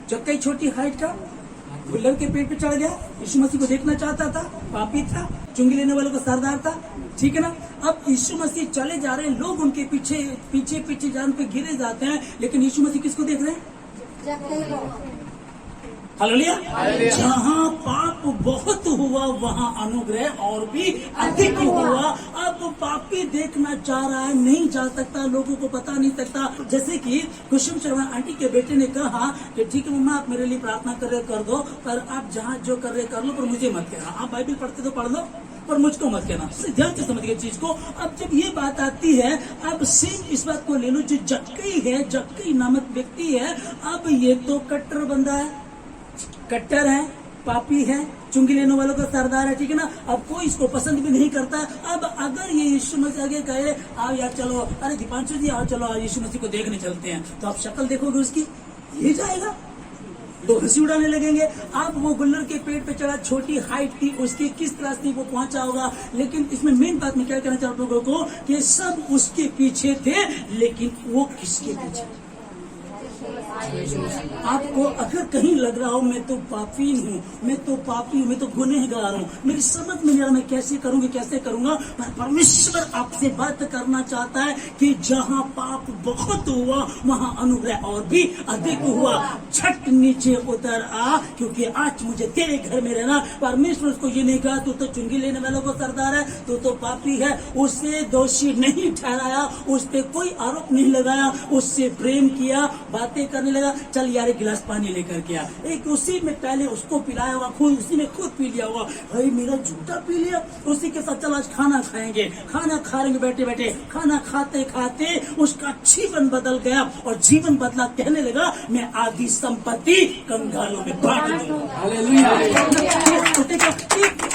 जक्कई छोटी हाइट का गुल्लर के पेट पे चढ़ गया, यीशु मसीह को देखना चाहता था, पापी था, चुंगी लेने वालों का सरदार था, ठीक है ना। अब यीशु मसीह चले जा रहे हैं, लोग उनके पीछे पीछे पीछे जान पे गिरे जाते हैं, लेकिन यीशु मसीह किसको देख रहे हैं? हालेलुया। जहाँ पाप बहुत हुआ वहाँ अनुग्रह और भी अधिक हुआ। अब पापी देखना चाह रहा है, नहीं जा सकता, लोगों को पता नहीं सकता। जैसे कि कुसुम शर्मा आंटी के बेटे ने कहा कि ठीक है मम्मा, आप मेरे लिए प्रार्थना कर रहे कर दो, पर आप जहाँ जो कर रहे कर लो, पर मुझे मत कहना। आप बाइबल पढ़ते तो पढ़ लो, पर मुझको मत कहना। ध्यान से समझिए चीज को। अब जब ये बात आती है, अब सेम इस बात को ले लो, जो जक्कई है, जक्कई नामक व्यक्ति है, अब ये तो कट्टर बंदा है, कट्टर है, पापी है, चुंगी लेने वालों का सरदार है, ठीक है ना। अब कोई इसको पसंद भी नहीं करता। अब अगर ये यीशु मसीह आगे कहे आओ यार चलो, अरे दीपांशु जी आओ चलो यीशु मसीह को देखने चलते हैं, तो आप शक्ल देखोगे उसकी, ये जाएगा, लोग हंसी उड़ाने लगेंगे। अब वो गुल्लर के पेट पे चढ़ा, छोटी हाइट थी उसकी, किस तरह से वो पहुंचा होगा। लेकिन इसमें मेन बात मैं क्या कहना चाहता हूँ लोगों को, कि सब उसके पीछे थे, लेकिन वो किसके पीछे? आपको अगर कहीं लग रहा हो मैं तो पापी हूँ, मैं तो पापी हूँ, मैं तो गुनहगार हूँ, मेरी समझ में नहीं आ रहा मैं कैसे करूँगी, कैसे करूँगा, पर परमेश्वर आपसे बात करना चाहता है कि जहाँ पाप बहुत हुआ वहाँ अनुग्रह और भी अधिक हुआ। झट नीचे उतर आ, क्योंकि आज मुझे तेरे घर में रहना। परमेश्वर उसको ये नहीं कहा तू तो चुंगी लेने वालों को सरदार है, तू तो पापी है, उसे दोषी नहीं ठहराया, उस पर कोई आरोप नहीं लगाया, उससे प्रेम किया, बातें करने लगा, चल यार एक गिलास पानी लेकर के आ, एक उसी में पहले उसको पिलाया हुआ, खुद उसी में खुद पी लिया हुआ, भाई मेरा झूठा पी लिया, उसी के साथ चल आज खाना खाएंगे, खाना खाएंगे, बैठे बैठे खाना खाते खाते उसका जीवन बदल गया, और जीवन बदला, कहने लगा मैं आधी संपत्ति कंगालों में बांट दूंगा।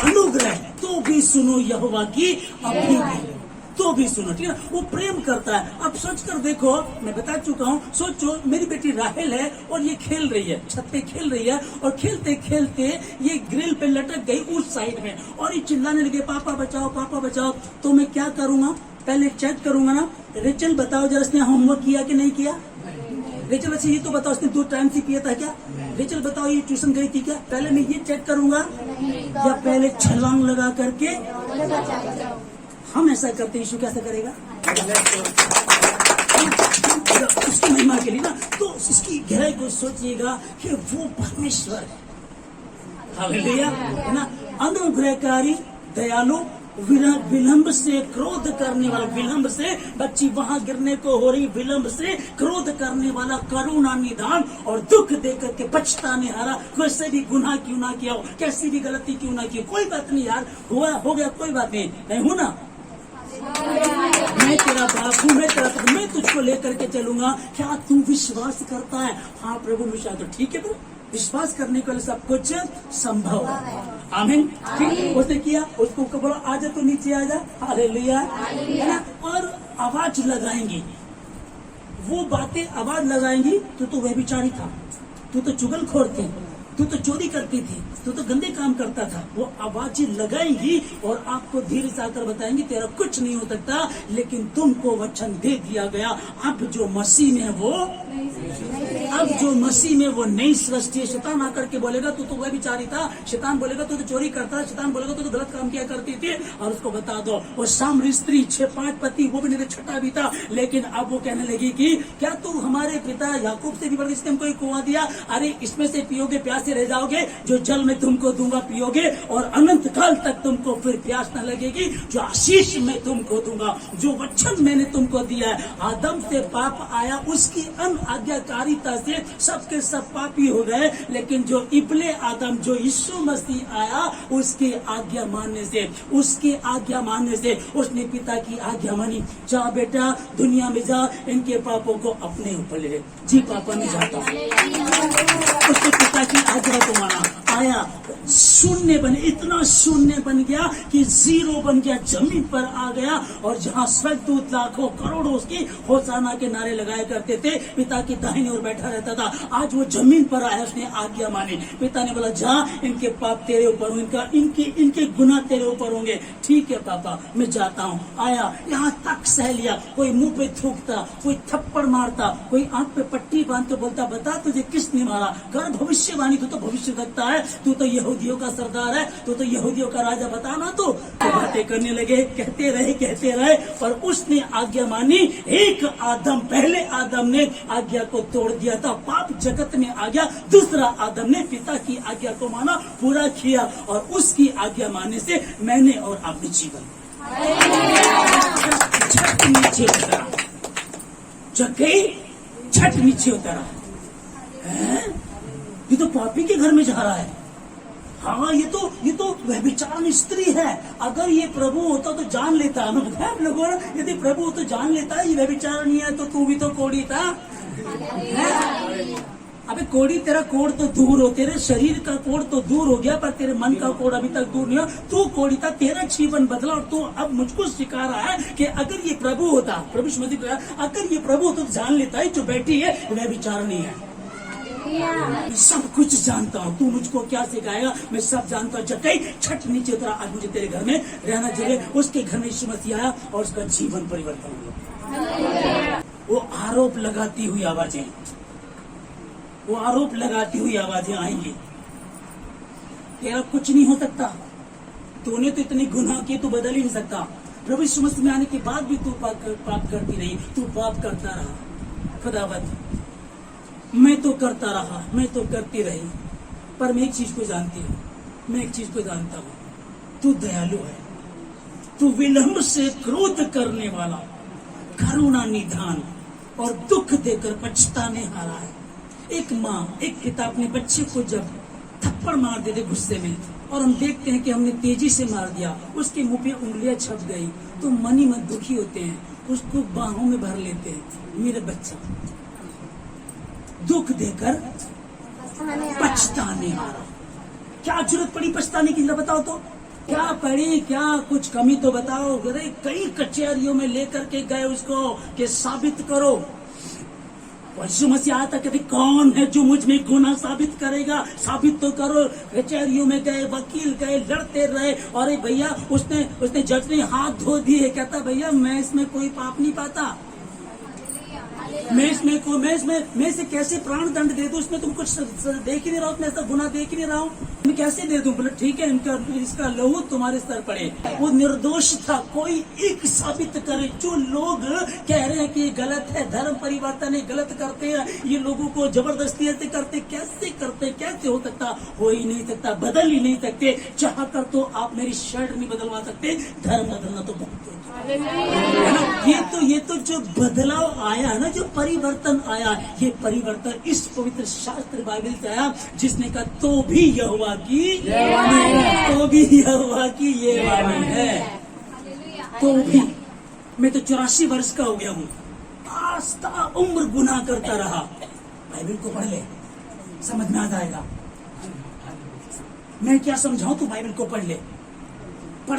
अनुग्रह तो भी सुनो यहोवा की, अभी भी तो भी सुनो, ठीक है। वो प्रेम करता है। अब सोच कर देखो, मैं बता चुका हूँ, सोचो मेरी बेटी राहेल है और ये खेल रही है, छत पे खेल रही है, और खेलते खेलते ये ग्रिल पे लटक गई उस साइड में, और ये चिल्लाने लगे पापा बचाओ, पापा बचाओ। तो मैं क्या करूंगा, पहले चेक करूंगा ना, रेचल बताओ जरा इसने होमवर्क किया कि नहीं किया? रेचल अच्छा ये तो बताओ इसने 2 टाइम से पिया था क्या? रेचल बताओ ये ट्यूशन गई थी क्या? पहले मैं ये चेक करूंगा, या पहले छलांग लगा करके? हम ऐसा करते, यीशु कैसा करेगा? उसकी महिमा के लिए ना, तो इसकी गहराई को सोचिएगा कि वो परमेश्वर है, हालेलुया, है ना। अनुग्रहकारी, दयालु, विलंब से क्रोध करने वाला, विलंब से बच्ची वहां गिरने को हो रही, विलंब से क्रोध करने वाला, करुणा निदान और दुख देकर के पछताने हारा, कैसे भी गुनाह क्यों ना किया हो, कैसी भी गलती क्यों ना की, कोई बात नहीं यार, हुआ हो गया, कोई बात नहीं, मैं हूं ना, मैं तेरा बाप हूँ, मैं तुझको लेकर के चलूंगा। क्या तू विश्वास करता है? हाँ प्रभु विश्वास, तो ठीक है प्रभु, विश्वास करने के लिए सब कुछ संभव है। आमीन। ठीक, उसने किया, उसको बोला आजा तो नीचे आजा, हालेलुया, है ना। और आवाज लगाएंगी, वो बातें आवाज लगाएंगी, तो व्यभिचारी था, तू तो चुगलखोर थी, तू तो चोरी करती थी, तू तो गंदे काम करता था। वो आवाजें लगाएंगी और आपको धीरे से आकर बताएंगी तेरा कुछ नहीं हो सकता, लेकिन तुमको वचन दे दिया गया। अब जो मसीह में वो, अब जो मसीह में वो नई सृष्टि है। शैतान आकर के बोलेगा तू तो वह विचारी था, शैतान बोलेगा तू तो चोरी करता, शैतान बोलेगा तू तो गलत काम किया करती थी, और उसको बता दो वो सामरी स्त्री 6-5 पति, वो भी नहीं, छठा भी था, लेकिन अब वो कहने लगी कि क्या तू हमारे पिता याकूब से भी बढ़ इसने हमको एक कुआं दिया, अरे इसमें से पियोगे प्यासे रह जाओगे, जो जल में तुमको दूंगा पियोगे, और अनंत काल तक तुमको फिर प्यास न लगेगी, जो आशीष में तुमको दूंगा, जो वचन मैंने तुमको दिया है। आदम से पाप आया, उसकी अनाज्ञाकारिता से सबके सब पापी हो गए, लेकिन जो इबले आदम, जो यीशु मसीह आया, उसके आज्ञा मानने से, उसके आज्ञा मानने से उसने पिता की आज्ञा मानी, जा बेटा दुनिया में जा, इनके पापों को अपने ऊपर ले। जी पापा मैं जाता हूँ, उसके पिता की आज्ञा को माना, आया शून्य बने, इतना शून्य बन गया कि जीरो बन गया, जमीन पर आ गया। और जहां स्वर्गदूत लाखों करोड़ों उसकी होसाना के नारे लगाया करते थे, पिता की दाहिनी ओर बैठा रहता था, आज वो जमीन पर आया, उसने आज्ञा मानी। पिता ने बोला जा, इनके पाप तेरे ऊपर होंगे, इनके गुनाह तेरे ऊपर होंगे। ठीक है पापा, मैं जाता हूँ। आया, यहाँ तक सह लिया। कोई मुंह पे थूकता, कोई थप्पड़ मारता, कोई आंख पे पट्टी बांध के बोलता बता तुझे किसने मारा, कर भविष्यवाणी, तू तो भविष्य देखता है, तू तो यहूदियों का सरदार है, तू तो यहूदियों का राजा, बता ना। तो बातें करने लगे, कहते रहे, पर उसने आज्ञा मानी। एक आदम, पहले आदम ने आज्ञा को तोड़ दिया था, पाप जगत में आ गया। दूसरा आदम ने पिता की आज्ञा को माना, पूरा किया, और उसकी आज्ञा मानने से मैंने और आपने जीवन छठ नीचे उतरा, जगई छठ नीचे उतरा है। ये तो पापी के घर में जा रहा है। हाँ, ये तो व्यभिचारिणी स्त्री है। अगर ये प्रभु होता तो जान लेता। हम बताया आप लोगों ने, यदि प्रभु हो तो जान लेता ये व्यभिचारिणी है, तो तू भी तो कोड़ी था। अबे कोड़ी, तेरा कोड़ तो दूर हो, तेरे शरीर का कोड़ तो दूर हो गया, पर तेरे मन का कोड़ अभी तक दूर नहीं हो। तू कोड़ी था, तेरा जीवन बदला, और तू अब मुझको सिखा रहा है कि अगर ये प्रभु होता, प्रभु स्मृति, अगर ये प्रभु होता तो जान लेता है जो बैठी है व्यभिचारिणी है। सब कुछ जानता हूँ, तू मुझको क्या सिखाएगा, मैं सब जानता हूँ। जगई छठ नीचे उतरा, आज मुझे तेरे घर में रहना चाहिए। उसके घर में यीशु मसीह आया और उसका जीवन परिवर्तन हुआ। वो आरोप लगाती हुई आवाजें, वो आरोप लगाती हुई आवाजें आएंगी, तेरा कुछ नहीं हो सकता, तूने तो इतनी गुनाह की, तू बदल ही नहीं सकता। प्रभु यीशु मसीह में आने के बाद भी तू पाप करती रही, तू पाप करता रहा। खुदावत, मैं तो करता रहा, मैं तो करती रही, पर मैं एक चीज को जानती हूँ, मैं एक चीज को जानता हूँ, तू दयालु है, तू विलंब से क्रोध करने वाला, करुणा निधान और दुख देकर पछताने हारा है। एक माँ, एक पिता अपने बच्चे को जब थप्पड़ मार देते गुस्से में, और हम देखते हैं कि हमने तेजी से मार दिया, उसके मुंह पे उंगलियां छप गई, तो मन ही मन दुखी होते हैं, उसको बाहों में भर लेते हैं। मेरे बच्चा दुख देकर पछताने हारा। क्या जरूरत पड़ी पछताने की, बताओ तो क्या पड़ी, क्या कुछ कमी तो बताओ। अरे कई कचहरियों में लेकर के गए उसको कि साबित करो। यीशु मसीह आता कहते कौन है जो मुझ में गुनाह साबित करेगा, साबित तो करो। कचहरियों में गए, वकील गए, लड़ते रहे, और भैया उसने जज ने हाथ धो दिए, कहता भैया मैं इसमें कोई पाप नहीं पाता, मैं इसे कैसे प्राण दंड दे दूं, उसमें तुम कुछ देख ही नहीं रहा हो, मैं ऐसा गुनाह देख ही नहीं रहा हूँ, मैं कैसे दे दूं। बोले ठीक है, इसका लहू तुम्हारे सर पड़े। वो निर्दोष था, कोई एक साबित करे। जो लोग कह रहे हैं कि ये गलत है, धर्म परिवर्तन है, गलत करते हैं, ये लोगों को जबरदस्ती ऐसे करते, कैसे हो सकता, हो ही नहीं सकता, बदल ही नहीं सकते। चाह कर तो आप मेरी शर्ट नहीं बदलवा सकते, धर्म बदलना तो बहुत है ना। ये तो जो बदलाव आया ना, जो परिवर्तन आया, ये परिवर्तन इस पवित्र शास्त्र बाइबल से आया, जिसने कहा तो भी यहोवा की ये वाणी है। तो भी मैं तो 84 वर्ष का हो गया हूँ, आस्था उम्र गुनाह करता रहा। बाइबल को पढ़ ले, समझ में आ जाएगा। मैं क्या समझाऊं, तू बाइबल को पढ़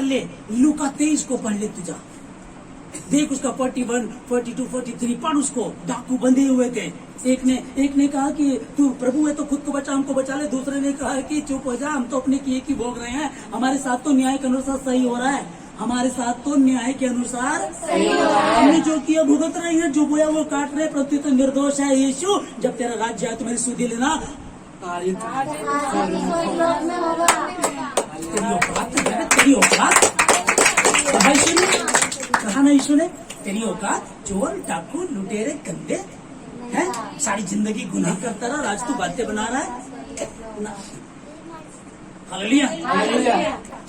ले, लूका 23 को पढ़ ले, तुझा देख उसका 41, 42, 43 पढ़ उसको। डाकू बंधे हुए थे, एक ने कहा कि तू प्रभु है तो खुद को बचा, हमको बचा ले। दूसरे ने कहा कि चुप हो जा, हम तो अपने किए की भोग रहे हैं, हमारे साथ तो न्याय के अनुसार सही हो रहा है, हमारे साथ तो न्याय के अनुसार सही हो रहा है, हमने जो किया भुगत रहे हैं, जो बोया वो काट रहे, प्रति तो निर्दोष है। यीशु जब तेरा राज्य आए तो मेरी सुधि लेना। तेरी औकात कहा ना यीशु ने, तेरी औकात चोर, डाकू, लुटेरे, गंदे हैं, सारी जिंदगी गुनाह करता रहा, राज तू बातें बना रहा है ना। हालेलुया।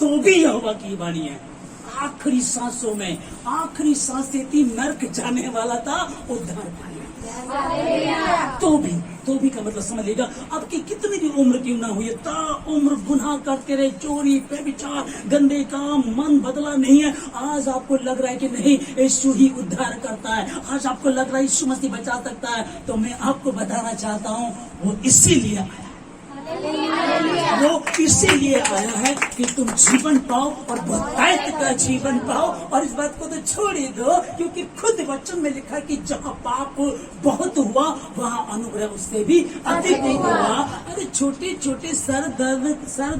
तो भी यहोवा की वाणी है। आखिरी सांसों में, आखिरी सांसें थी, नर्क जाने वाला था, उद्धार पा लिया। तो भी का मतलब समझ लेगा। अब की कितनी भी उम्र क्यों ना हुई, ता उम्र गुनाह करते रहे, चोरी, व्यभिचार, गंदे काम, मन बदला नहीं है। आज आपको लग रहा है कि नहीं, यीशु ही उद्धार करता है, आज आपको लग रहा है यीशु मसीह बचा सकता है, तो मैं आपको बताना चाहता हूँ वो इसीलिए आया। वो इसीलिए आया है कि तुम जीवन पाओ और बहुतायत का जीवन पाओ। और इस बात को तो छोड़ ही दो, क्योंकि खुद वचन में लिखा कि जहाँ पाप बहुत हुआ वहाँ अनुग्रह उससे भी अधिक हुआ। अरे छोटे छोटे सर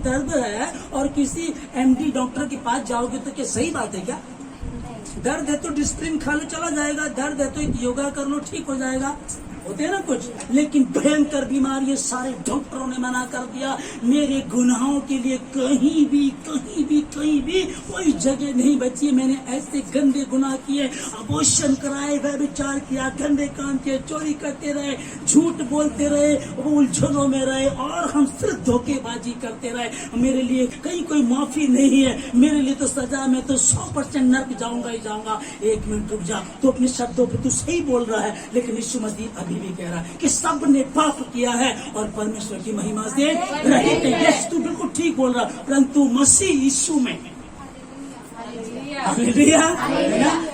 दर्द है और किसी एमडी डॉक्टर के पास जाओगे तो क्या सही बात है क्या? दर्द है तो डिस्प्रिन खा लो चला जाएगा, दर्द है तो एक योगा कर लो ठीक हो जाएगा, होते हैं ना कुछ। लेकिन भयंकर बीमारी सारे डॉक्टरों ने मना कर दिया। मेरे गुनाहों के लिए कहीं भी कोई जगह नहीं बची। मैंने ऐसे गंदे गुनाह किए, अबॉर्शन कराए, व्यभिचार किया, गंदे काम किए, चोरी करते रहे, झूठ बोलते रहे, उलझनों में रहे और हम सिर्फ धोखेबाजी करते रहे। मेरे लिए कहीं कोई माफी नहीं है, मेरे लिए तो सजा, मैं तो 100% नर्क जाऊंगा ही जाऊंगा। एक मिनट रुक जा, तो अपने शब्दों पे तू सही बोल रहा है, लेकिन यीशु मसीह अभी भी कह रहा है कि सब ने पाप किया है और परमेश्वर की महिमा से रहित है। यस, तू बिल्कुल ठीक बोल रहा, परंतु मसीह यीशु में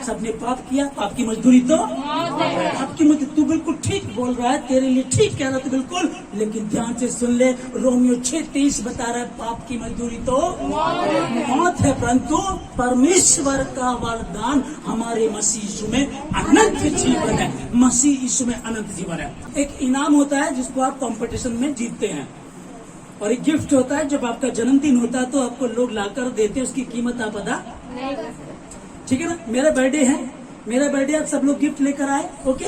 सबने पाप किया, पाप की मजदूरी तो आपकी मजदूरी। तू बिल्कुल ठीक बोल रहा है, तेरे लिए ठीक कह रहा तू बिल्कुल, लेकिन ध्यान से सुन ले, रोमियो 6:23 बता रहा है पाप की मजदूरी तो मौत है, परंतु परमेश्वर का वरदान हमारे मसीह यीशु में अनंत जीवन है। मसीह यीशु में अनंत जीवन है। एक इनाम होता है जिसको आप कंपटीशन में जीतते हैं, और एक गिफ्ट होता है जब आपका जन्मदिन होता है तो आपको लोग लाकर देते हैं, उसकी कीमत आप अदा, ठीक है ना। मेरा बर्थडे आप सब लोग गिफ्ट लेकर आए, ओके,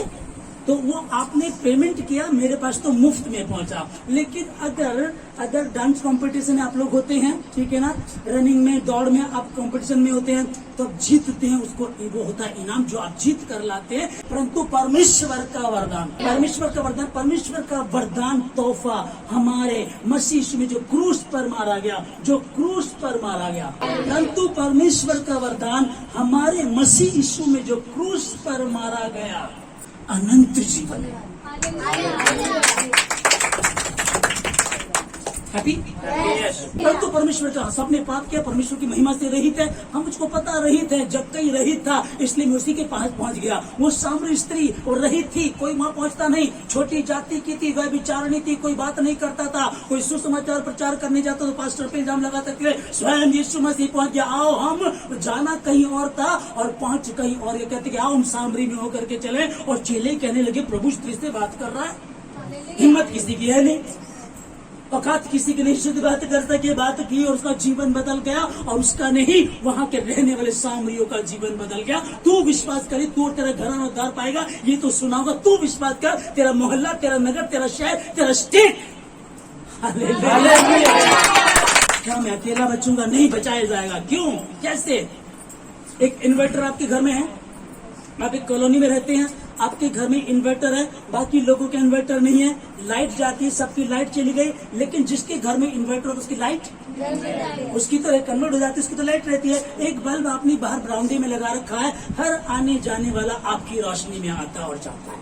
तो वो आपने पेमेंट किया, मेरे पास तो मुफ्त में पहुंचा। लेकिन अगर डांस कंपटीशन में आप लोग होते हैं, ठीक है ना, रनिंग में, दौड़ में आप कंपटीशन में होते हैं, तो आप जीतते हैं, उसको वो होता है इनाम जो आप जीत कर लाते हैं। परंतु परमेश्वर का वरदान तोहफा हमारे मसीह यीशु में जो क्रूस पर मारा गया, परंतु परमेश्वर का वरदान हमारे मसीह यीशु में जो क्रूस पर मारा गया अनंत जीवन है। हैप्पी? परंतु परमेश्वर का सबने पाप किया, परमेश्वर की महिमा से रहित है। हम मुझको पता रहित है, जब कहीं रहित था इसलिए मैं उसी के पास पहुंच गया। वो सामरी स्त्री और रहित थी, कोई वहां पहुंचता नहीं, छोटी जाति की थी, वह विचारणी थी, कोई बात नहीं करता था। कोई सुसमाचार प्रचार करने जाता तो पास्टर पे इल्जाम लगाता कि स्वयं यीशु मसीह पहुंच गया। आओ, हम जाना कहीं और था और पहुंच कहीं और। ये कहते कि आओ हम सामरी में होकर के चले, और चेले कहने लगे प्रभु स्त्री से बात कर रहा है। हिम्मत किसी की है नहीं, औकात किसी की नहीं, शुद्ध बात कर सके, बात की और उसका जीवन बदल गया, और उसका नहीं, वहां के रहने वाले सामरियों का जीवन बदल गया। तू विश्वास करे, तू और तेरा घराना उद्धार पाएगा, ये तो सुना होगा। तू विश्वास कर, तेरा मोहल्ला, तेरा नगर, तेरा शहर, तेरा स्टेट, क्या मैं अकेला बचूंगा? नहीं बचाया जाएगा। क्यों? कैसे? एक इन्वर्टर आपके घर में है, आप एक कॉलोनी में रहते हैं, आपके घर में इन्वर्टर है, बाकी लोगों के इन्वर्टर नहीं है, लाइट जाती है, सबकी लाइट चली गई, लेकिन जिसके घर में इन्वर्टर हो उसकी लाइट उसकी तो कन्वर्ट हो जाती है, उसकी तो लाइट रहती है। एक बल्ब आपने बाहर बरामदे में लगा रखा है, हर आने जाने वाला आपकी रोशनी में आता और जाता है,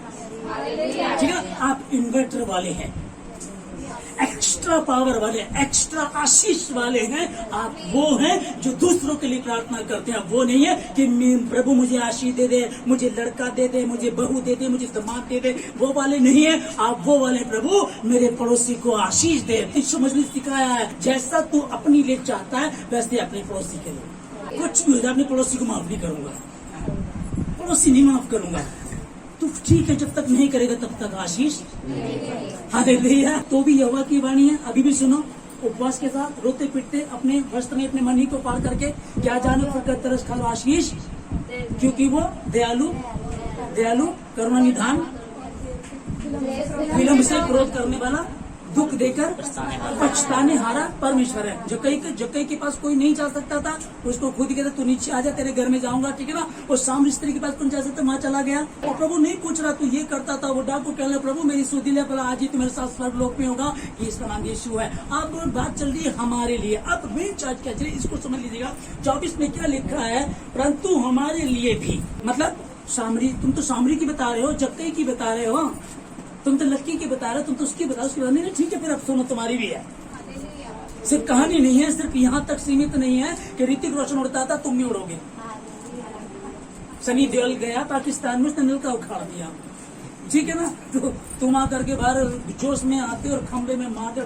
ठीक है। आप इन्वर्टर वाले हैं, एक्स्ट्रा पावर वाले, एक्स्ट्रा आशीष वाले हैं। आप वो हैं जो दूसरों के लिए प्रार्थना करते हैं। वो नहीं है कि प्रभु मुझे आशीष दे दे, मुझे लड़का दे दे, मुझे बहू दे दे, मुझे दामाद दे दे, वो वाले नहीं है। आप वो वाले, प्रभु मेरे पड़ोसी को आशीष दे। यीशु मसीह ने सिखाया है, जैसा तू अपनी लिए चाहता है वैसे अपने पड़ोसी के लिए। कुछ भी हो जाए अपने पड़ोसी को माफ नहीं करूंगा, पड़ोसी नहीं माफ करूंगा। तो ठीक है, जब तक नहीं करेगा तब तक आशीष। हालेलुया। तो भी यहोवा की वाणी है, अभी भी सुनो, उपवास के साथ रोते पिटते अपने वस्त्र में अपने मन ही को पार करके, क्या जानो फकत तरस खा लो आशीष, क्योंकि वो दयालु करुणा निधान, विलंब से क्रोध करने वाला, दुख देकर पछताने हारा परमेश्वर है। जक्कई के पास कोई नहीं जा सकता था, उसको खुद कहता तू नीचे आ जा, तेरे घर में जाऊंगा, ठीक है ना। और सामरी स्त्री के पास कौन जा सकता, वहां चला गया, और प्रभु नहीं पूछ रहा तू ये करता था। वो डाकू कह रहा प्रभु मेरी सुधिले बोला आज ही तुम्हारे साथ स्वर्ग लोक में होगा, ये इसका नाम यीशु है। अब बात चल रही है हमारे लिए। अब मेन चार्ज क्या चलिए इसको समझ लीजिएगा। 24 में क्या लिखा है, परंतु हमारे लिए भी, मतलब सामरी, तुम तो सामरी की बता रहे हो, जक्कई की बता रहे हो, तुम तो लक्की की बता रहे हो, तुम तो उसकी बताओ, उसकी नहीं, ठीक है, फिर अब सुनो तुम्हारी भी है। सिर्फ कहानी नहीं है, सिर्फ यहाँ तक सीमित नहीं है कि ऋतिक रोशन उड़ता था तुम भी उड़ोगे। सनी देओल गया पाकिस्तान में, उसने नल का उखाड़ दिया। ठीक है ना। तो तुम आकर के बाहर जोश में आते और खंबे में मारते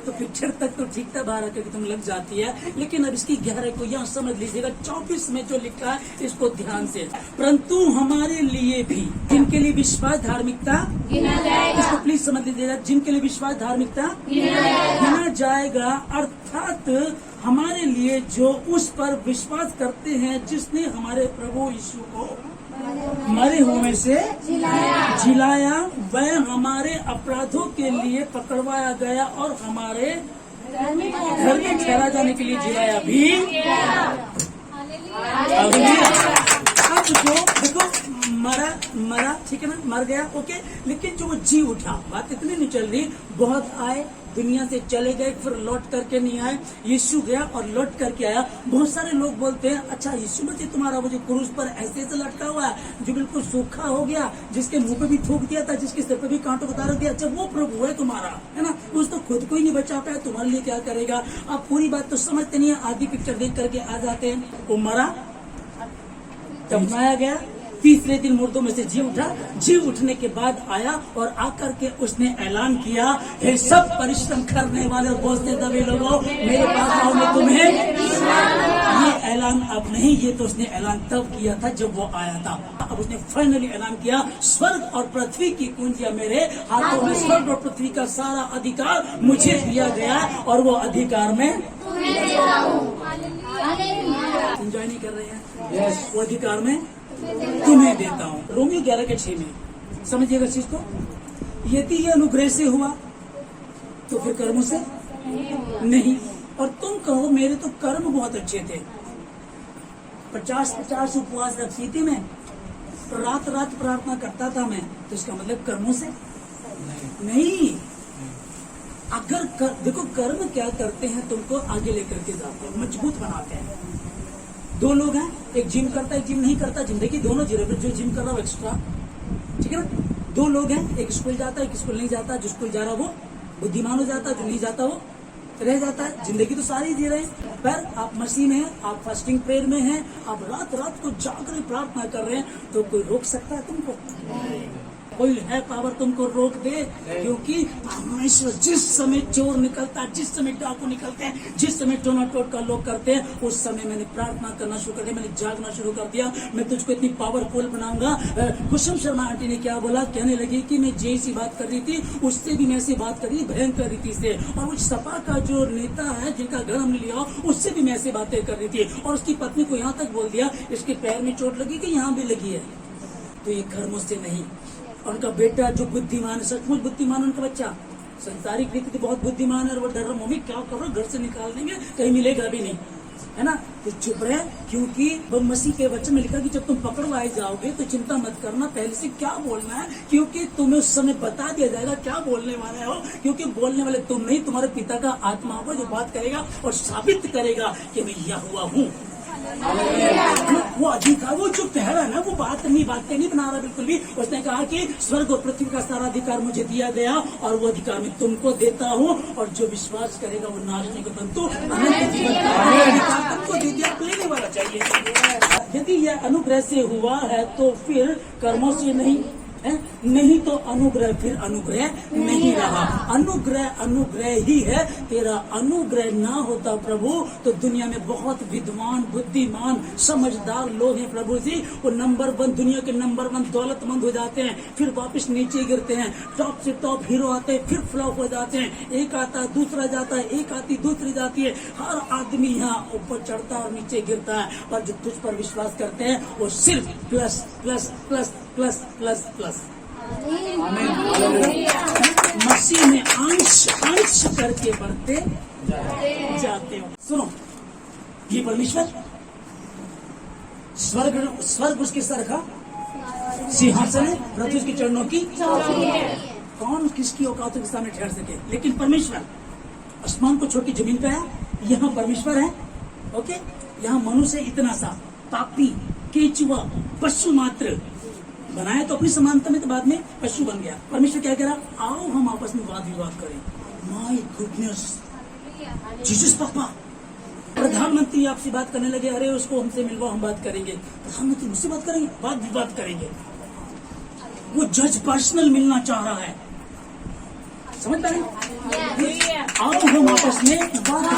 तो पिक्चर तक तो ठीक था, बाहर आकर के तुम लग जाती है। लेकिन अब इसकी गहराई को यहाँ समझ लीजिएगा। 24 में जो लिखा है इसको ध्यान से, परंतु हमारे लिए भी जिनके लिए विश्वास धार्मिकता इसको प्लीज समझ लीजिएगा, जिनके लिए विश्वास धार्मिकता गिना जाएगा, अर्थात हमारे लिए जो उस पर विश्वास करते हैं जिसने हमारे प्रभु यीशु को मरे हुए से जिलाया, वह हमारे अपराधों के लिए पकड़वाया गया और हमारे घर में ठहरा जाने के लिए जिलाया भी। अब जो देखो मरा ठीक है ना, मर गया ओके, लेकिन जो वो जी उठा, बात इतनी नहीं चल रही। बहुत आए, दुनिया से चले गए, फिर लौट करके नहीं आए। यीशु गया और लौट करके आया। बहुत सारे लोग बोलते हैं अच्छा यीशु मसीह तुम्हारा वो जो क्रूस पर ऐसे ऐसे लटका हुआ है, जो बिल्कुल सूखा हो गया, जिसके मुंह पे भी थूक दिया था, जिसके सिर पे भी कांटों उतार दिया, अच्छा वो प्रभु है तुम्हारा, है ना। उस तो खुद को ही नहीं बचा पाया, तुम्हारे लिए क्या करेगा। आप पूरी बात तो समझते नहीं है, आधी पिक्चर देख करके आ जाते हैं। वो मरा, दफनाया गया, तीसरे दिन मुर्दों में से जी उठा। जी उठने के बाद आया और आकर के उसने ऐलान किया, हे सब परिश्रम करने वाले और बोझ दबे लोगों, मेरे पास आओ, मैं तुम्हें। ये ऐलान अब नहीं, ये तो उसने ऐलान तब किया था जब वो आया था। अब उसने फाइनली ऐलान किया, स्वर्ग और पृथ्वी की कुंजियां मेरे हाथों में, स्वर्ग और पृथ्वी का सारा अधिकार मुझे दिया गया और वो अधिकार में एंजॉय नहीं कर रहे हैं। वो अधिकार में तुम्हें देता हूँ। रोमियो 11:6 में समझिएगा इस चीज को। यदि ये अनुग्रह से हुआ तो फिर कर्मों से नहीं। और तुम कहो मेरे तो कर्म बहुत अच्छे थे, 50 उपवास रखती थी मैं, रात रात प्रार्थना करता था मैं, तो इसका मतलब कर्मों से नहीं। अगर देखो कर्म क्या करते हैं, तुमको आगे लेकर के जाते हैं, मजबूत बनाते हैं। दो लोग हैं, एक जिम करता है एक जिम नहीं करता, जिंदगी दोनों जी रहे, जो जिम कर रहा है एक्स्ट्रा, ठीक है ना। दो लोग हैं, एक स्कूल जाता है एक स्कूल नहीं जाता, जो स्कूल जा रहा वो बुद्धिमान हो जाता है, जो नहीं जाता वो रह जाता है। जिंदगी तो सारी जी रहे हैं, पर आप मसीह में हैं, आप फास्टिंग प्रेयर में हैं, आप रात रात को जाकर प्रार्थना कर रहे हैं, तो कोई रोक सकता है तुमको? कोई है पावर तुमको रोक दे? क्योंकि हमेशा जिस समय चोर निकलता है, जिस समय डाकू निकलते हैं, जिस समय टोना टोटका लोग करते हैं, उस समय मैंने प्रार्थना करना शुरू कर दिया, मैंने जागना शुरू कर दिया। मैं तुझको इतनी पावरफुल बनाऊंगा। कुसुम शर्मा आंटी ने क्या बोला, कहने लगी कि मैं जैसी बात कर रही थी उससे भी मैं ऐसी बात कर रही, भयंकर रीति से। और वो सपा का जो नेता है जिनका घर हमने लिया, उससे भी मैं ऐसी बातें कर रही थी। और उसकी पत्नी को यहाँ तक बोल दिया, इसके पैर में चोट लगी कि यहाँ भी लगी है। तो ये कर्मों से नहीं। उनका बेटा जो बुद्धिमान है, सचमुच बुद्धिमान, उनका बच्चा संसारिक रीति से बहुत बुद्धिमान है, और वो डर रहा, मम्मी क्या करो, घर से निकाल देंगे, कहीं मिलेगा भी नहीं, है ना। तो चुप रहे, क्योंकि वो मसीह के वचन में लिखा कि जब तुम पकड़वाए जाओगे तो चिंता मत करना पहले से क्या बोलना है, क्योंकि तुम्हें उस समय बता दिया जाएगा क्या बोलने वाले हो। क्योंकि बोलने वाले तुम नहीं, तुम्हारे पिता का आत्मा होगा जो बात करेगा और साबित करेगा कि मैं यहोवा हूँ। वो अधिकार, वो जो कह रहा है ना, वो बातें नहीं बना रहा बिल्कुल भी। उसने कहा कि स्वर्ग और पृथ्वी का सारा अधिकार मुझे दिया गया और वो अधिकार मैं तुमको देता हूँ, और जो विश्वास करेगा वो नाश नहीं, परंतु अनंत जीवन का अधिकार तुमको दे दिया, लेने वाला चाहिए। यदि यह अनुग्रह से हुआ है तो फिर कर्मों से नहीं है, नहीं तो अनुग्रह फिर अनुग्रह नहीं रहा। अनुग्रह ही है। तेरा अनुग्रह ना होता प्रभु तो दुनिया में बहुत विद्वान, बुद्धिमान, समझदार लोग हैं प्रभु जी, वो नंबर 1, दुनिया के नंबर 1 दौलतमंद हो जाते हैं, फिर वापस नीचे गिरते हैं। टॉप से टॉप हीरो आते हैं, फिर फ्लॉप हो जाते हैं। एक आता है दूसरा जाता है, एक आती दूसरी जाती है। हर आदमी यहाँ ऊपर चढ़ता और नीचे गिरता है, और जो तुझ पर विश्वास करते हैं वो सिर्फ plus plus plus plus plus plus. मसीह में अंश करके बढ़ते जाते हो। सुनो, ये परमेश्वर स्वर्ग उसके सर का सिंहासन है, पृथ्वी उसके चरणों की चौकी है। कौन किसकी औकातों के सामने ठहर सके? लेकिन परमेश्वर आसमान को छोड़ के जमीन पे है, यहाँ परमेश्वर है। ओके, यहाँ मनुष्य इतना सा पापी, केचुआ, पशु मात्र बनाया तो अपनी समानता में, तो बाद में पशु बन गया। परमेश्वर क्या कह रहा, आओ हम आपस में वाद विवाद करें। माय गुडनेस, जीसस पापा। प्रधानमंत्री आपसे बात करने लगे, अरे उसको हमसे मिलवाओ, हम बात करेंगे। प्रधानमंत्री मुझसे बात करेंगे, वाद विवाद करेंगे। वो जज पर्सनल मिलना चाह रहा है। समझ पा रहे? आओ हम आपस में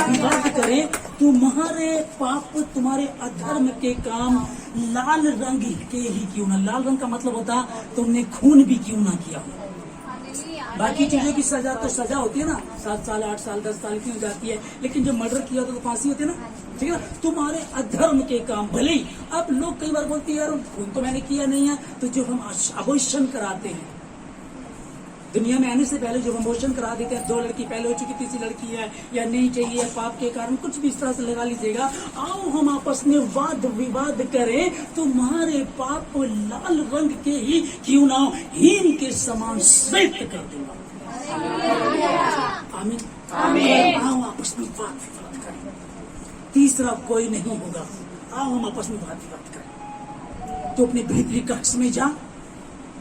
विवाद करें। तुम्हारे पाप, तुम्हारे अधर्म के काम लाल रंग के ही क्यों ना, लाल रंग का मतलब होता तुमने खून भी क्यों ना किया। बाकी चीजों की सजा तो सजा होती है ना, 7 साल 8 साल 10 साल की हो जाती है, लेकिन जो मर्डर किया तो फांसी होती है ना, ठीक है ना। तुम्हारे अधर्म के काम भले ही, अब लोग कई बार बोलते हैं यार खून तो मैंने किया नहीं है, तो जो हम अबॉर्शन कराते हैं दुनिया में आने से पहले, जो अबॉर्शन करा देते हैं, 2 लड़की पहले हो चुकी, तीसरी लड़की है या नहीं चाहिए, पाप के कारण कुछ भी इस तरह से लगा लीजिएगा। आओ हम आपस में वाद विवाद करें। तुम्हारे पाप लाल रंग के ही क्यों ना हो, हीन के समान श्वेत कर दूंगा। आमीन आमीन। आओ आपस में वाद विवाद करें। तीसरा कोई नहीं होगा। आओ हम आपस में वाद विवाद करें। तो अपने भीतरी कक्ष में जा,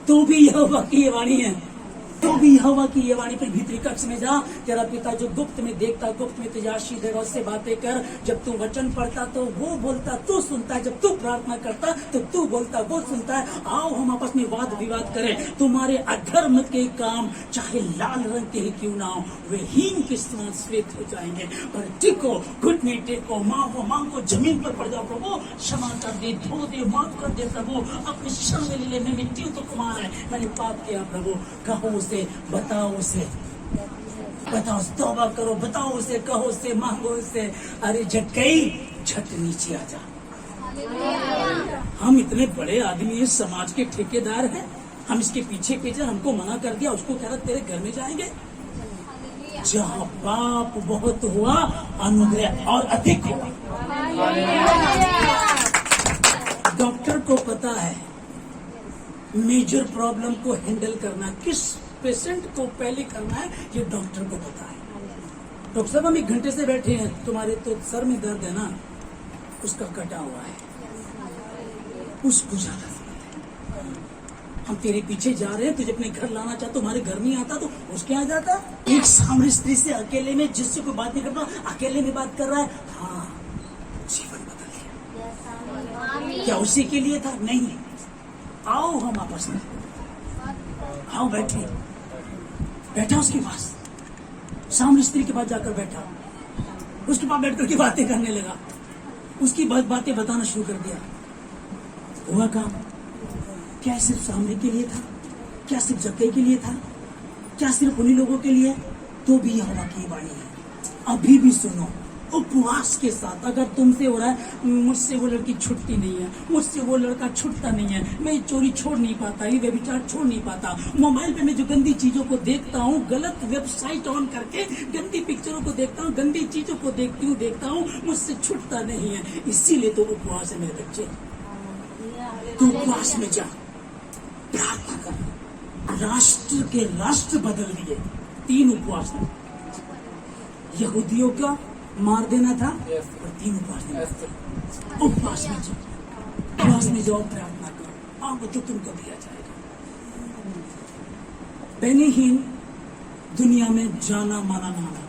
तो भी यहोवा की ये वाणी है, तो भी यहोवा की ये वाणी पर भीतरी कक्ष में जा। तेरा पिता जो गुप्त में देखता, गुप्त में तुझे आशीष देगा, उससे बातें कर। जब तू वचन पढ़ता तो वो बोलता, तू सुनता है। जब तू प्रार्थना करता तो तू बोलता, वो सुनता है। आओ हम आपस में वाद विवाद करें। तुम्हारे अधर्म के काम चाहे लाल रंग के ही क्यों ना हो, वे हीन के समान श्वेत हो जाएंगे। पर टिको, घुटने टेको, मांगो, जमीन पर पड़ जाओ। प्रभु क्षमा कर दे, धो दे, माफ कर दे प्रभु। अपने शरण में ले, मैं मिट्टी हूं तो कुमार है, मैंने पाप किया प्रभु। कहो उसे, बताओ उसे, बताओ, तौबा करो, बताओ उसे, कहो उसे, मांगो उसे। अरे जक्कई झट नीचे आ जा। हम इतने बड़े आदमी इस समाज के ठेकेदार हैं, हम इसके पीछे पीछे, हमको मना कर दिया, उसको कह रहा तेरे घर में जाएंगे। जहाँ पाप बहुत हुआ, अनुग्रह और अधिक हुआ। डॉक्टर को पता है मेजर प्रॉब्लम को हैंडल करना, किस पेशेंट को पहले करना है, ये डॉक्टर को पता है। डॉक्टर साहब हम 1 घंटे से बैठे हैं, तुम्हारे तो सर में दर्द है ना, उसका कटा हुआ है, उसको जाना है। हम तेरे पीछे जा रहे हैं, तुझे अपने घर लाना चाहता, तुम्हारे घर नहीं आता तो उसके यहाँ जाता। एक सामने स्त्री से अकेले में, जिससे कोई बात नहीं कर रहा, अकेले में बात कर रहा है। हाँ, जीवन बदल गया। क्या उसी के लिए था? नहीं। आओ हम आपस में, आओ बैठा उसके पास, सामने स्त्री के पास जाकर बैठा, उसके पास बैठकर की बातें करने लगा, उसकी बातें बताना शुरू कर दिया। हुआ काम? क्या सिर्फ सामने के लिए था? क्या सिर्फ जक्कई के लिए था? क्या सिर्फ उन्हीं लोगों के लिए? तो भी यहोवा की वाणी है। अभी भी सुनो, उपवास के साथ। अगर तुमसे हो रहा है मुझसे वो लड़की छुट्टी नहीं है, मुझसे वो लड़का छुटता नहीं है, मैं ये चोरी छोड़ नहीं पाता, ये व्यभिचार छोड़ नहीं पाता, मोबाइल पे मैं जो गंदी चीजों को देखता हूँ, गलत वेबसाइट ऑन करके गंदी पिक्चरों को देखता हूँ, गंदी चीजों को देखता हूँ, मुझसे छुटता नहीं है। इसीलिए तो उपवास है मेरे बच्चे। तो उपवास में जा, प्रार्थना कर। राष्ट्र के राष्ट्र बदल दिए 3 उपवास में। यहूदियों का मार देना था और 3 उपवास में जाओ, उपवास में जाओ, प्रार्थना करो, आपको तो तुमको दिया जाएगा। बेनीहीन दुनिया में जाना माना नाना।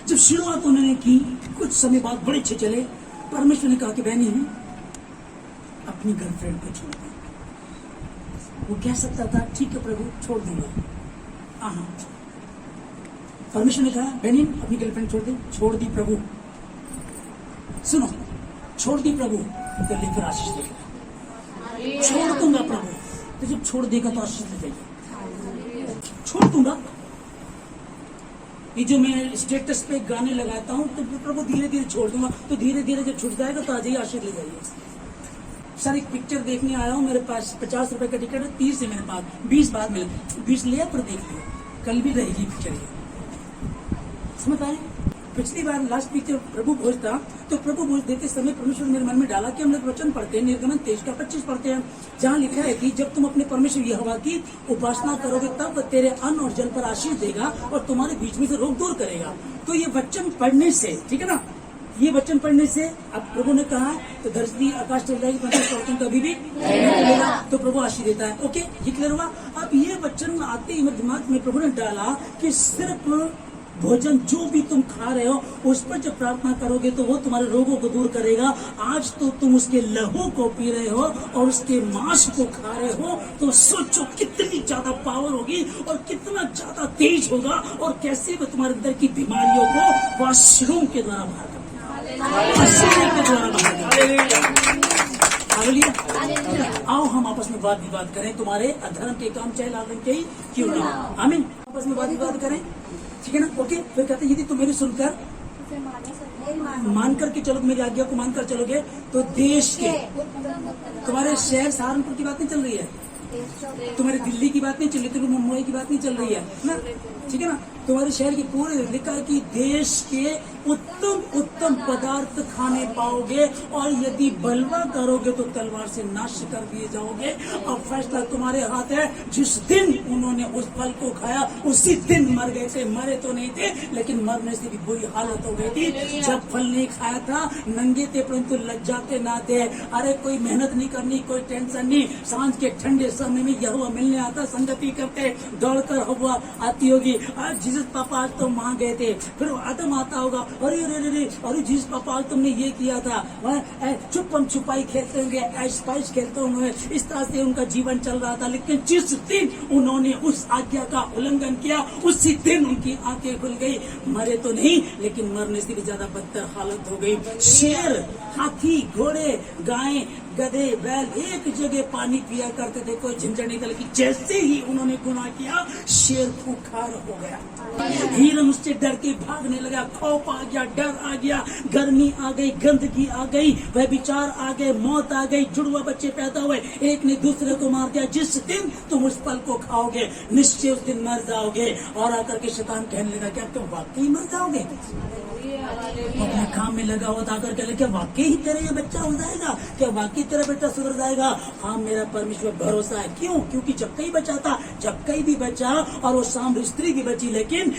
जब शुरुआत उन्होंने की, कुछ समय बाद बड़े अच्छे चले, परमेश्वर ने कहा कि बेनीहीन अपनी गर्लफ्रेंड को छोड़ दे। वो कह सकता था ठीक है प्रभु छोड़ दूंगा, हाँ। परमेश्वर ने कहा बेनीहीन अपनी गर्लफ्रेंड छोड़ दे। छोड़ दी प्रभु, सुनो, छोड़ दी प्रभु, तो लेकर आशीष देगा। छोड़ दूंगा प्रभु, तो जब छोड़ देगा तो आशीष देगा। छोड़ दूंगा, ये जो मैं स्टेटस पे गाने लगाता हूँ तो प्रभु धीरे धीरे छोड़ दूंगा, तो धीरे धीरे जब छूट जाएगा तो आ जाइए, आशीष ले जाइए। सर एक पिक्चर देखने आया हूँ, मेरे पास 50 रुपए का टिकट है, 30 से मेरे पास 20 बाद मिले, 20 लिया पर देख लिया, कल भी रहेगी पिक्चर। समझ आए? पिछली बार लास्ट पिक्चर प्रभु भोज था, तो प्रभु भोज देते समय परमेश्वर मेरे मन में डाला कि हम लोग वचन पढ़ते हैं, निर्गमन 23:25 पढ़ते हैं, जहाँ लिखा है कि जब तुम अपने परमेश्वर यहोवा की उपासना करोगे तब तेरे अन्न और जल पर आशीष देगा और तुम्हारे बीच में से रोग दूर करेगा। तो ये वचन पढ़ने से, ठीक है ना, ये वचन पढ़ने से अब प्रभु ने कहा तो धरती आकाश चल जाएगी, वचन कभी भी चलेगा, तो प्रभु आशीष देता है। ओके, ये क्लियर हुआ। अब ये वचन आते ही मेरे दिमाग में प्रभु ने डाला कि सिर्फ भोजन जो भी तुम खा रहे हो उस पर जब प्रार्थना करोगे तो वो तुम्हारे रोगों को दूर करेगा। आज तो तुम उसके लहू को पी रहे हो और उसके मांस को खा रहे हो, तो सोचो कितनी ज्यादा पावर होगी और कितना ज्यादा तेज होगा और कैसे वो तुम्हारे अंदर की बीमारियों को वॉशरूम के द्वारा बाहर के द्वारा बाहर। आओ हम आपस में वाद विवाद करें, तुम्हारे अधर्म के काम चाहे लाल रंग के ही क्यों ना हो। आमीन। आपस में वाद विवाद करें, ठीक है ना। ओके, फिर कहते यदि तुम मेरी सुनकर मान करके चलो, मेरी आज्ञा को मानकर चलोगे तो देश के, तुम्हारे शहर सहारनपुर की बात नहीं चल रही है, तुम्हारी दिल्ली की बात नहीं चल रही, तुम्हारी मुंबई की बात नहीं चल रही है ना, ठीक है ना। तुम्हारे शहर की पूरे लिखा है कि देश के उत्तम उत्तम पदार्थ खाने पाओगे और यदि बलवा करोगे तो तलवार से नाश कर दिए जाओगे। अब फैसला तुम्हारे हाथ है। जिस दिन उन्होंने उस फल को खाया उसी दिन मर गए थे। मरे तो नहीं थे लेकिन मरने से भी बुरी हालत हो गई थी। जब फल नहीं खाया था नंगे थे परंतु लज्जाते ना थे। अरे कोई मेहनत नहीं करनी, कोई टेंशन नहीं। सांझ के ठंडे समय में यहोवा मिलने आता, संगति करते, दौड़कर हवा आती होगी। आज जीसस पापा आज तो वहां गए थे, फिर आदम आता होगा, अरे अरे अरे अरे जीसस पापा आज तुमने ये किया था। छुपम छुपाई खेलते होंगे, ऐश पैश खेलते होंगे, इस तरह से उनका जीवन चल रहा था। लेकिन जिस दिन उन्होंने उस आज्ञा का उल्लंघन किया उसी दिन उनकी आंखें खुल गई। मरे तो नहीं लेकिन मरने से भी ज्यादा बदतर हालत हो गई। शेर, हाथी, घोड़े, गाय, गधे, बैल एक जगह पानी पिया करते थे, कोई झंझट नहीं था। लेकिन जैसे ही उन्होंने गुनाह किया शेर खूंखार हो गया। हिरन उससे डर के भागने लगा। खौफ आ गया, डर आ गया, गर्मी आ गई, गंदगी आ गई, व्यभिचार आ गए, मौत आ गई, जुड़वा बच्चे पैदा हुए, एक ने दूसरे को मार दिया। जिस दिन तुम उस फल को खाओगे निश्चय उस दिन मर जाओगे। और आकर के शैतान कहने लगा क्या तुम वाकई मर जाओगे? अपने काम में लगा हुआ था, आकर के क्या वाकई ही तेरा ये बच्चा हो जाएगा? क्या वाकई तेरा बेटा सुधर जाएगा? हाँ मेरा परमेश्वर भरोसा है। क्यों? क्योंकि जब कई बचा था, जब कई भी बचा और वो सामरी स्त्री भी बची, लेकिन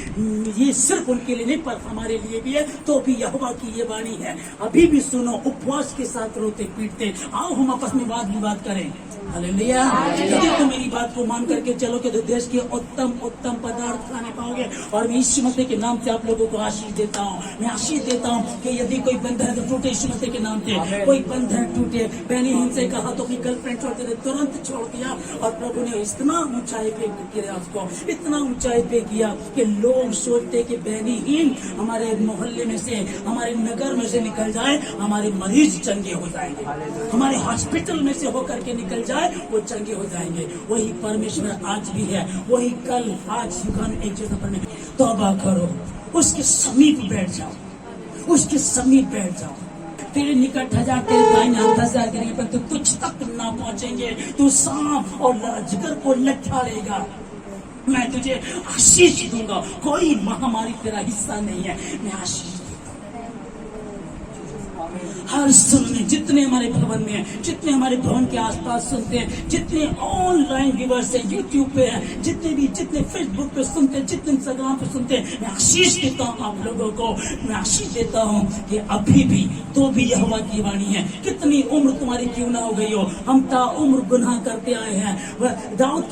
ये सिर्फ उनके लिए नहीं पर हमारे लिए भी है। तो भी यहोवा की ये वाणी है, अभी भी सुनो, उपवास के साथ रोते पीटते। आओ हम आपस में वाद विवाद करें। हालेलुया। यदि तुम मेरी बात को मान करके चलोगे तो देश के उत्तम उत्तम पदार्थ खाने पाओगे। और मैं यीशु मसीह के नाम से आप लोगों को आशीष देता हूँ। मैं आशीष देता हूँ कि यदि कोई बंधन है तो टूटे यीशु मसीह के नाम से। कोई बंधन टूटे। बेनी हिंसे कहा तो अपनी गर्लफ्रेंड छोड़ते थे, तुरंत छोड़ दिया। और प्रभु ने इतना ऊंचाई पे किया उसको, इतना ऊंचाई पे किया कि लोग सोचते कि बेनीहीन हमारे मोहल्ले में से, हमारे नगर में से निकल जाए, हमारे मरीज चंगे हो जाएंगे, हमारे हॉस्पिटल में से होकर के निकल जाए वो चंगे हो जाएंगे। वही परमेश्वर आज भी है, वही कल आज युगान एक जगह पर नहीं। तौबा करो, उसके समीप बैठ जाओ, उसके समीप बैठ जाओ। तेरे निकट 1000 तेरे दाहिने हाथ 10,000 करेंगे पर तू तुझ तक ना पहुंचेंगे। तू सांप और अजगर को लठा लेगा। मैं तुझे आशीष दूंगा, कोई महामारी तेरा हिस्सा नहीं है। मैं आशीष हर सुनने, जितने हमारे भवन में है, जितने हमारे भवन के आसपास सुनते हैं, जितने ऑनलाइन व्यूअर्स है यूट्यूब पे है, जितने फेसबुक पे सुनते हैं, जितने इंस्टाग्राम पे सुनते हैं, मैं आशीष देता हूँ आप लोगों को। मैं आशीष देता हूँ कि अभी भी तो भी यहोवा की वाणी है। कितनी उम्र तुम्हारी क्यों ना हो गई हो, हम ताउम्र गुनाह करते आए हैं। दाऊद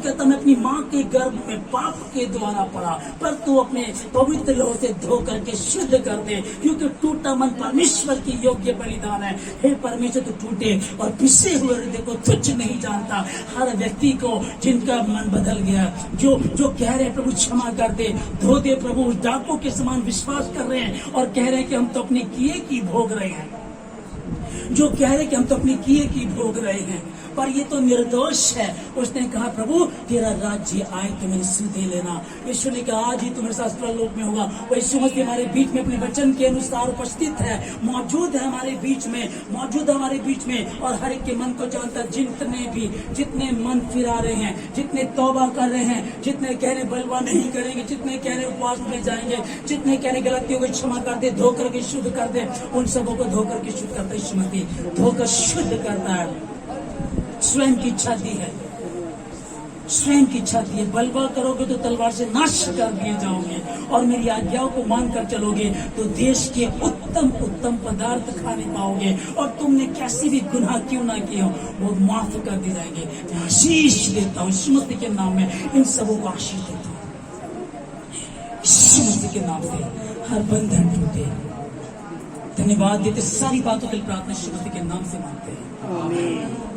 कहता मैं अपनी माँ के गर्भ में पाप के द्वारा पड़ा, पर तू अपने पवित्र लहू से धो करके शुद्ध कर दे, क्योंकि टूटा मन परमेश्वर की योग्य बलिदान है। हे परमेश्वर तू टूटे और पिसे हुए हृदय को तुच्छ नहीं जानता। हर व्यक्ति को जिनका मन बदल गया, जो कह रहे हैं प्रभु क्षमा कर दे, धो दे प्रभु, डाकों के समान विश्वास कर रहे हैं और कह रहे हैं कि हम तो अपने किए की भोग रहे हैं, जो कह रहे हैं कि हम तो अपने किए की भोग रहे हैं, पर ये तो निर्दोष है। उसने कहा प्रभु तेरा राज्य आए तो मेरी सुधि लेना। यीशु ने कहा आज ही तुम्हारे साथ परलोक में होगा। वो यीशु मसीह हमारे बीच में अपने वचन के अनुसार उपस्थित है, मौजूद है हमारे बीच में, मौजूद है हमारे बीच में और हर एक के मन को जानता। जितने मन फिरा रहे हैं, जितने तौबा कर रहे हैं, जितने कह रहे बलवा नहीं करेंगे, जितने कह रहे उपवास में जाएंगे, जितने कह रहे गलतियों को क्षमा कर दे, धोकर के शुद्ध कर दे, उन सबों को धोकर के शुद्ध करता है। यीशु मसीह धोकर शुद्ध करता है। स्वयं की इच्छा दी है, स्वयं की इच्छा दी है। बलवा करोगे तो तलवार से नाश कर दिए जाओगे और मेरी आज्ञाओं को मानकर चलोगे तो देश के उत्तम उत्तम पदार्थ खाने पाओगे और तुमने कैसे भी गुनाह क्यों ना किए हो वो माफ कर दिए जाएंगे। मैं आशीष देता हूँ यीशु मसीह के नाम में, इन सबों को आशीष देता हूँ। मसीह के नाम से हर बंधन टूटे। धन्यवाद देते, सारी बातों के लिए प्रार्थना यीशु मसीह के नाम से मांगते हैं, आमीन।